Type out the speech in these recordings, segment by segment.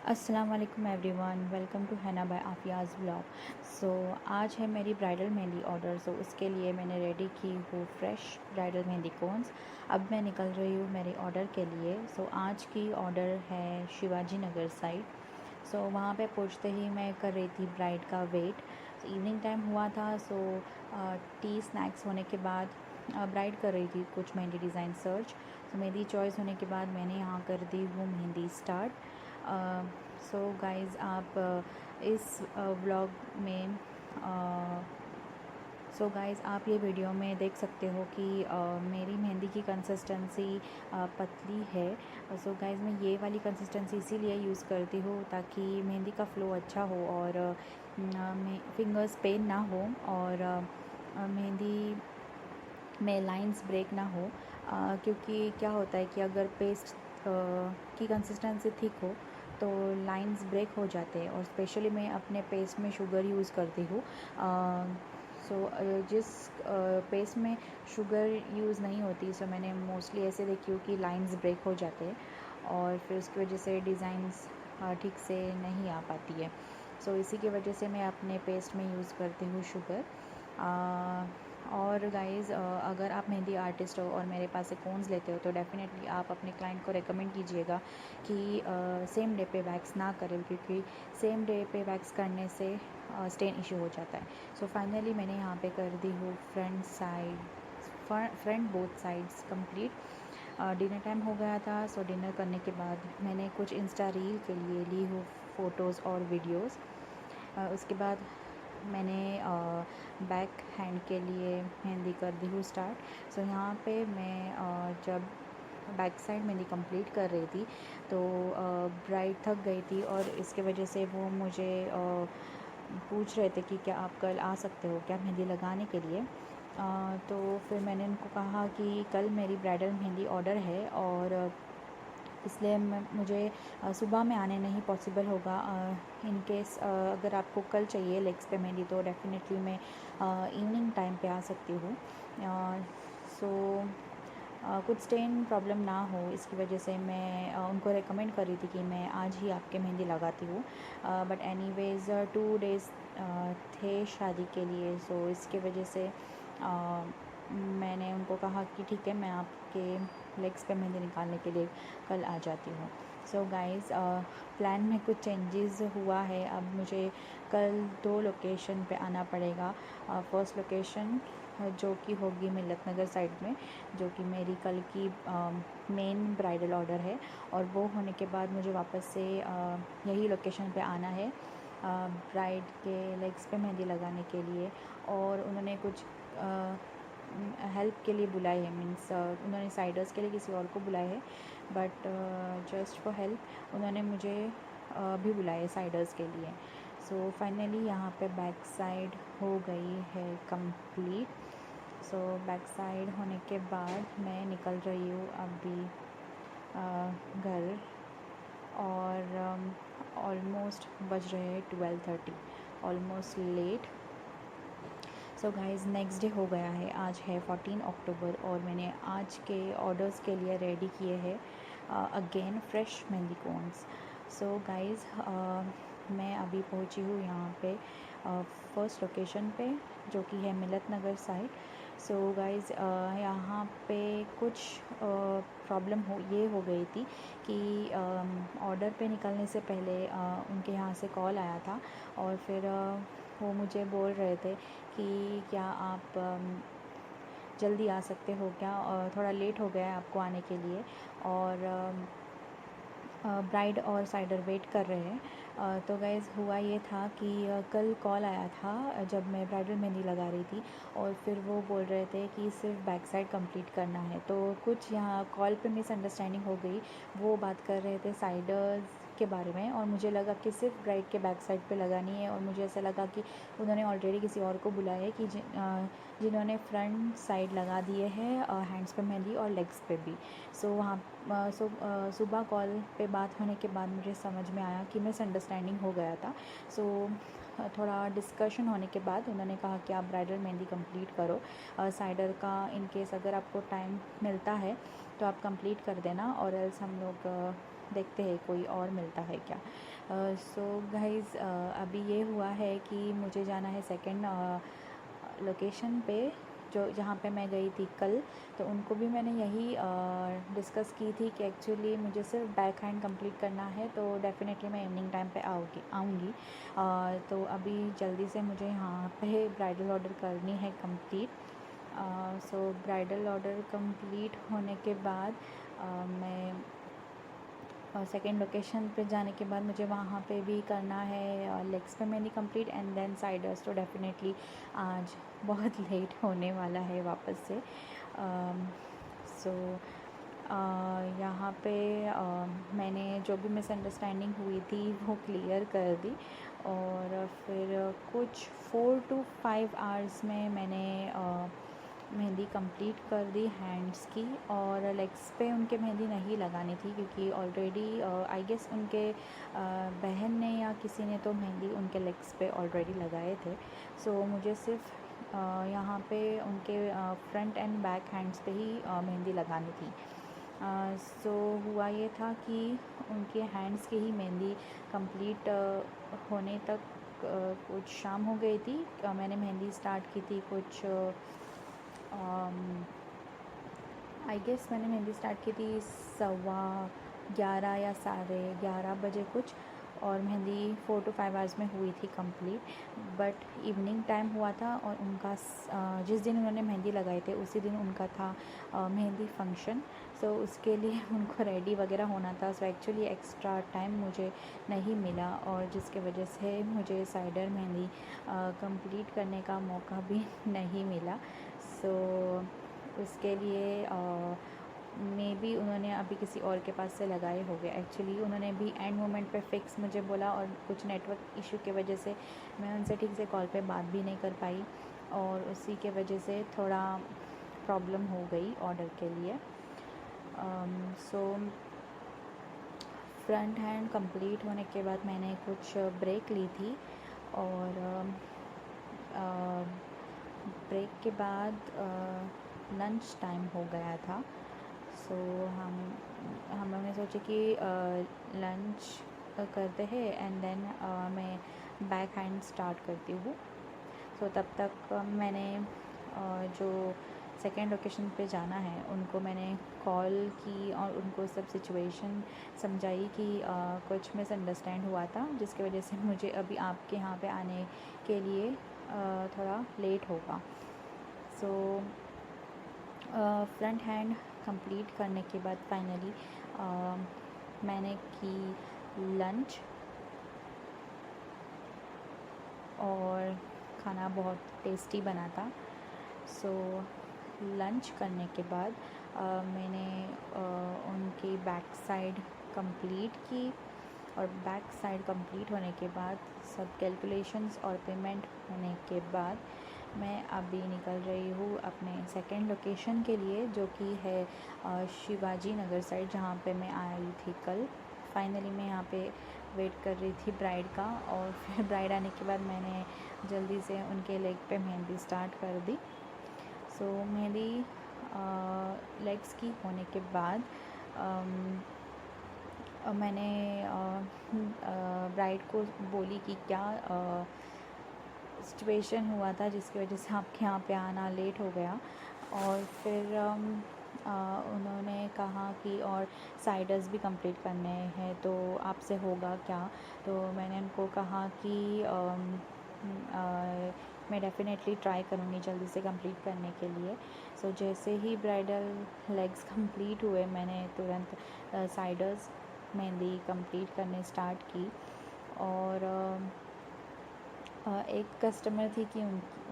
अस्सलाम वालेकुम everyone, welcome to हैना बाय आफियाज़ व्लॉग। सो आज है मेरी ब्राइडल मेहंदी ऑर्डर। सो उसके लिए मैंने रेडी की हूँ फ्रेश ब्राइडल मेहंदी कोन्स। अब मैं निकल रही हूँ मेरे ऑर्डर के लिए। सो आज की ऑर्डर है शिवाजी नगर साइड। सो वहाँ पे पहुँचते ही मैं कर रही थी ब्राइड का वेट। इवनिंग टाइम हुआ था। सो टी स्नैक्स होने के बाद ब्राइड कर रही थी कुछ मेहंदी डिज़ाइन सर्च। सो मेहंदी चॉइस होने के बाद मैंने यहाँ कर दी हूँ मेहंदी स्टार्ट। सो गाइज़ आप इस व्लॉग में सो गाइज़ आप ये वीडियो में देख सकते हो कि मेरी मेहंदी की कंसिस्टेंसी पतली है। सो गाइज़ मैं ये वाली कंसिस्टेंसी इसीलिए यूज़ करती हूँ ताकि मेहंदी का फ़्लो अच्छा हो और फिंगर्स पेन ना हो और मेहंदी में लाइंस ब्रेक ना हो। क्योंकि क्या होता है कि अगर पेस्ट की कंसिस्टेंसी थिक हो तो लाइंस ब्रेक हो जाते हैं। और स्पेशली मैं अपने पेस्ट में शुगर यूज़ करती हूँ। सो जिस पेस्ट में शुगर यूज़ नहीं होती, सो मैंने मोस्टली ऐसे देखी हूँ कि लाइंस ब्रेक हो जाते हैं और फिर उसकी वजह से डिज़ाइंस ठीक से नहीं आ पाती है। सो इसी की वजह से मैं अपने पेस्ट में यूज़ करती हूँ शुगर। और गाइज़ अगर आप मेहंदी आर्टिस्ट हो और मेरे पास से कोन्स लेते हो तो डेफ़िनेटली आप अपने क्लाइंट को रेकमेंड कीजिएगा कि सेम डे पे वैक्स ना करें, क्योंकि सेम डे पे वैक्स करने से स्टेन इशू हो जाता है। सो फाइनली मैंने यहाँ पे कर दी हूँ front both sides complete. Dinner time हो गया था। सो डिनर करने के बाद मैंने कुछ इंस्टा रील के लिए ली हूँ फ़ोटोज़ और वीडियोज़। उसके बाद मैंने बैक हैंड के लिए मेहंदी कर दी हूँ स्टार्ट। सो यहाँ पे मैं जब बैक साइड मेहंदी कंप्लीट कर रही थी तो ब्राइड थक गई थी और इसके वजह से वो मुझे पूछ रहे थे कि क्या आप कल आ सकते हो क्या मेहंदी लगाने के लिए। तो फिर मैंने उनको कहा कि कल मेरी ब्राइडल मेहंदी ऑर्डर है और इसलिए मुझे सुबह में आने नहीं पॉसिबल होगा। इन केस अगर आपको कल चाहिए लेग्स पे मेहंदी तो डेफ़िनेटली मैं इवनिंग टाइम पे आ सकती हूँ। सो कुछ स्टेन प्रॉब्लम ना हो इसकी वजह से मैं उनको रेकमेंड कर रही थी कि मैं आज ही आपके मेहंदी लगाती हूँ। बट एनीवेज़ 2 डेज़ थे शादी के लिए। सो इसके वजह से मैंने उनको कहा कि ठीक है, मैं आपके लेग्स पे मेहंदी निकालने के लिए कल आ जाती हूँ। सो गाइज़ प्लान में कुछ चेंजेस हुआ है। अब मुझे कल 2 लोकेशन पे आना पड़ेगा। फर्स्ट लोकेशन जो कि होगी मिल्लत नगर साइड में, जो कि मेरी कल की मेन ब्राइडल ऑर्डर है। और वो होने के बाद मुझे वापस से यही लोकेशन पे आना है ब्राइड के लेग्स पे मेहंदी लगाने के लिए। और उन्होंने कुछ हेल्प के लिए बुलाई है, मीन्स उन्होंने साइडर्स के लिए किसी और को बुलाया है, बट जस्ट फॉर हेल्प उन्होंने मुझे भी बुलाया है साइडर्स के लिए। सो फाइनली यहाँ पे बैक साइड हो गई है कंप्लीट। सो बैक साइड होने के बाद मैं निकल रही हूँ अभी घर और ऑलमोस्ट बज रहे हैं 12:30, almost late. So guys next day हो गया है, आज है 14 अक्टूबर और मैंने आज के ऑर्डर्स के लिए रेडी किए हैं again fresh mehndi cones. So guys मैं अभी पहुंची हूँ यहाँ पे फर्स्ट लोकेशन पे, जो कि है मिल्लत नगर साइड। सो गाइज़ यहाँ पे कुछ प्रॉब्लम हो गई थी कि ऑर्डर पे निकलने से पहले उनके यहाँ से कॉल आया था और फिर वो मुझे बोल रहे थे कि क्या आप जल्दी आ सकते हो क्या, और थोड़ा लेट हो गया है आपको आने के लिए और ब्राइड और साइडर वेट कर रहे हैं। तो गाइज़ हुआ ये था कि कल कॉल आया था जब मैं ब्राइडल मेहंदी लगा रही थी और फिर वो बोल रहे थे कि सिर्फ बैक साइड कंप्लीट करना है। तो कुछ यहाँ कॉल पे मिसअंडरस्टैंडिंग हो गई। वो बात कर रहे थे साइडर्स के बारे में और मुझे लगा कि सिर्फ ब्राइड के बैक साइड पे लगानी है, और मुझे ऐसा लगा कि उन्होंने ऑलरेडी किसी और को बुलाया है कि जिन्होंने फ्रंट साइड लगा दिए हैं हैंड्स पे मेहंदी और लेग्स पे भी। सो वहाँ सुबह कॉल पे बात होने के बाद मुझे समझ में आया कि मिसअंडरस्टैंडिंग हो गया था। सो थोड़ा डिस्कशन होने के बाद उन्होंने कहा कि आप ब्राइडल मेहंदी कंप्लीट करो, साइडर का इन केस अगर आपको टाइम मिलता है तो आप कंप्लीट कर देना, और एल्स हम लोग देखते हैं कोई और मिलता है क्या। सो गाइज़, अभी ये हुआ है कि मुझे जाना है सेकंड लोकेशन पे, जो जहाँ पे मैं गई थी कल। तो उनको भी मैंने यही डिस्कस की थी कि एक्चुअली मुझे सिर्फ बैक हैंड कंप्लीट करना है, तो डेफ़िनेटली मैं इवनिंग टाइम पे आऊँगी। तो अभी जल्दी से मुझे यहाँ पे ब्राइडल ऑर्डर करनी है कंप्लीट। सो ब्राइडल ऑर्डर कंप्लीट होने के बाद मैं सेकेंड लोकेशन पे जाने के बाद मुझे वहाँ पे भी करना है लेग्स पे mehndi complete and then sliders. तो डेफ़िनेटली आज बहुत लेट होने वाला है वापस से। सो यहाँ पे मैंने जो भी मिसअंडरस्टैंडिंग हुई थी वो क्लियर कर दी, और फिर कुछ 4 to 5 आवर्स में मैंने मेहंदी कंप्लीट कर दी हैंड्स की। और लेग्स पे उनके मेहंदी नहीं लगानी थी क्योंकि ऑलरेडी आई गेस उनके बहन ने या किसी ने तो मेहंदी उनके लेग्स पे ऑलरेडी लगाए थे। सो मुझे सिर्फ यहाँ पे उनके फ्रंट एंड बैक हैंड्स पे ही मेहंदी लगानी थी। सो हुआ ये था कि उनके हैंड्स की ही मेहंदी कंप्लीट होने तक कुछ शाम हो गई थी। मैंने मेहंदी स्टार्ट की थी कुछ आई गेस मैंने मेहंदी स्टार्ट की थी 11:15 या 11:30 बजे कुछ, और मेहंदी 4 to 5 आवर्स में हुई थी कंप्लीट। बट इवनिंग टाइम हुआ था और उनका जिस दिन उन्होंने मेहंदी लगाए थे उसी दिन उनका था मेहंदी फंक्शन। सो उसके लिए उनको रेडी वगैरह होना था। सो एक्चुअली एक्स्ट्रा टाइम मुझे नहीं मिला, और जिसके वजह से मुझे साइडर मेहंदी कंप्लीट करने का मौका भी नहीं मिला। सो उसके लिए मे बी उन्होंने अभी किसी और के पास से लगाए हो गए। एक्चुअली उन्होंने भी एंड मोमेंट पे फिक्स मुझे बोला, और कुछ नेटवर्क इशू की वजह से मैं उनसे ठीक से कॉल पे बात भी नहीं कर पाई, और उसी के वजह से थोड़ा प्रॉब्लम हो गई ऑर्डर के लिए। सो फ्रंट हैंड कंप्लीट होने के बाद मैंने कुछ ब्रेक ली थी, और ब्रेक के बाद लंच टाइम हो गया था। सो हम लोगों ने सोचा कि लंच करते हैं एंड देन मैं बैक हैंड स्टार्ट करती हूँ। सो तब तक मैंने जो सेकेंड लोकेशन पे जाना है उनको मैंने कॉल की और उनको सब सिचुएशन समझाई कि कुछ मिसअंडरस्टैंड हुआ था, जिसकी वजह से मुझे अभी आपके यहाँ पे आने के लिए थोड़ा लेट होगा। सो फ्रंट हैंड कंप्लीट करने के बाद फाइनली मैंने की लंच, और खाना बहुत टेस्टी बना था। सो लंच करने के बाद मैंने उनकी बैक साइड कंप्लीट की, और बैक साइड कंप्लीट होने के बाद सब कैलकुलेशंस और पेमेंट होने के बाद मैं अभी निकल रही हूँ अपने सेकंड लोकेशन के लिए, जो कि है शिवाजी नगर साइड, जहाँ पे मैं आई थी कल। फाइनली मैं यहाँ पे वेट कर रही थी ब्राइड का, और फिर ब्राइड आने के बाद मैंने जल्दी से उनके लेग पे मेहंदी स्टार्ट कर दी। सो मेहंदी लेग्स की होने के बाद मैंने ब्राइड को बोली कि क्या सिचुएशन हुआ था जिसकी वजह से आपके यहाँ पे आना लेट हो गया। और फिर उन्होंने कहा कि और साइडर्स भी कंप्लीट करने हैं तो आपसे होगा क्या। तो मैंने उनको कहा कि मैं डेफ़िनेटली ट्राई करूँगी जल्दी से कंप्लीट करने के लिए। सो जैसे ही ब्राइडल लेग्स कंप्लीट हुए मैंने तुरंत साइडर्स मेहंदी कंप्लीट करने स्टार्ट की। और एक कस्टमर थी कि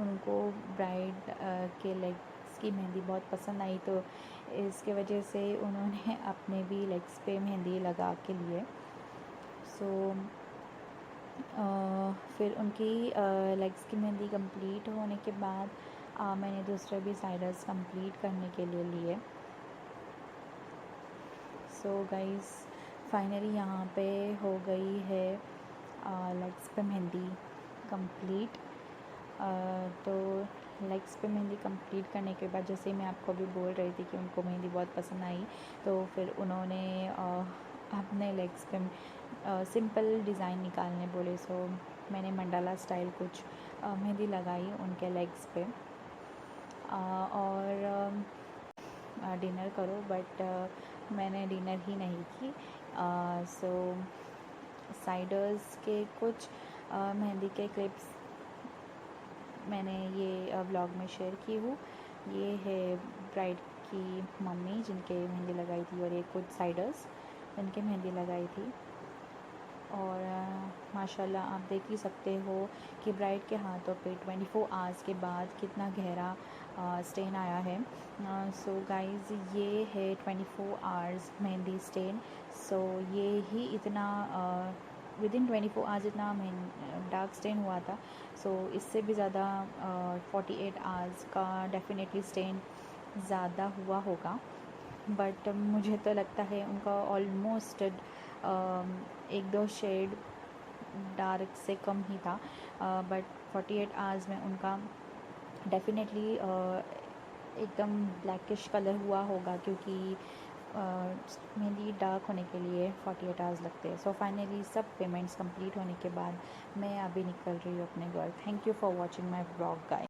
उनको ब्राइड के लेग्स की मेहंदी बहुत पसंद आई, तो इसके वजह से उन्होंने अपने भी लेग्स पे मेहंदी लगा के लिए। सो फिर उनकी लेग्स की मेहंदी कंप्लीट होने के बाद मैंने दूसरे भी साइडर्स कंप्लीट करने के लिए लिए। सो गाइस, फाइनली यहाँ पे हो गई है लेग्स पे मेहंदी कंप्लीट। तो लेग्स पे मेहंदी कंप्लीट करने के बाद जैसे मैं आपको अभी बोल रही थी कि उनको मेहंदी बहुत पसंद आई, तो फिर उन्होंने अपने लेग्स पे सिंपल डिज़ाइन निकालने बोले, सो मैंने मंडाला स्टाइल कुछ मेहंदी लगाई उनके लेग्स पे। और डिनर करो, बट मैंने डिनर ही नहीं की। सो साइडर्स के कुछ मेहंदी के क्लिप्स मैंने ये व्लॉग में शेयर की हूँ। ये है ब्राइड की मम्मी जिनके मेहंदी लगाई थी, और ये कुछ साइडर्स जिनके मेहंदी लगाई थी। और माशाल्लाह आप देख ही सकते हो कि ब्राइड के हाथों पे 24 आवर्स के बाद कितना गहरा स्टेन आया है। सो गाइज़, ये है 24 आवर्स मेहंदी स्टेन। सो ये ही इतना विदिन 24 आवर्स इतना डार्क स्टेन हुआ था। सो इससे भी ज़्यादा 48 आवर्स का डेफिनेटली स्टेन ज़्यादा हुआ होगा, बट मुझे तो लगता है उनका ऑलमोस्ट एक दो शेड डार्क से कम ही था। बट 48 आवर्स में उनका डेफिनेटली एकदम ब्लैकिश कलर हुआ होगा, क्योंकि मेहंदी डार्क होने के लिए 48 आवर्स लगते हैं। सो फाइनली सब पेमेंट्स कंप्लीट होने के बाद मैं अभी निकल रही हूँ अपने घर। Thank you for watching my blog guys.